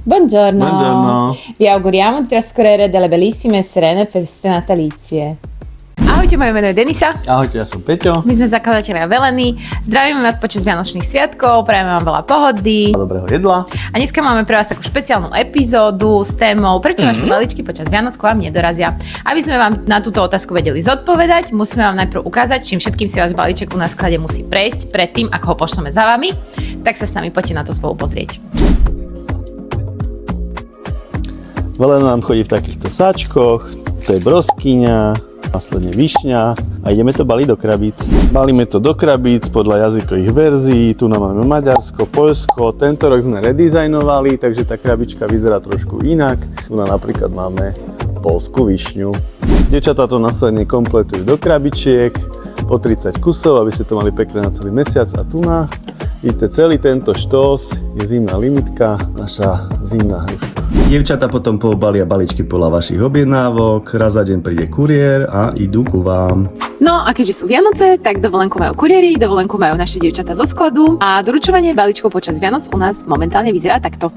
Buongiorno. Buongiorno. Vi auguriamo di trascorrere delle bellissime e serene feste natalizie. Ahojte, moje meno je Denisa. Ahojte, ja som Peťo. My sme zakladatelia Veleny. Zdravíme vás počas Vianočných sviatkov, prajeme vám veľa pohody. A dobrého jedla. A dneska máme pre vás takú špeciálnu epizódu s témou, prečo vaše balíčky počas Vianoc k vám nedorazia. Aby sme vám na túto otázku vedeli zodpovedať, musíme vám najprv ukázať, čím všetkým si váš balíček u nás v sklade musí prejsť predtým, ako ho pošleme za vami. Tak sa s nami poďte na to spolu pozrieť. Velena nám chodí v takýchto sáčkoch, to je broskyňa, následne višňa a ideme to baliť do krabíc. Balíme to do krabíc podľa jazykových verzií, tu nám máme Maďarsko, Poľsko, tento rok sme redizajnovali, takže tá krabička vyzerá trošku inak. Tu napríklad máme poľskú višňu. Dievčatá to následne kompletujú do krabičiek po 30 kusov, aby ste to mali pekné na celý mesiac a tu na vidíte, celý tento štós je zimná limitka, naša zimná hruška. Dievčatá potom pobalia balíčky podľa vašich objednávok, raz za deň príde kuriér a idú ku vám. No a keďže sú Vianoce, tak dovolenku majú kuriéri, dovolenku majú naše dievčatá zo skladu a doručovanie balíčkov počas Vianoc u nás momentálne vyzerá takto.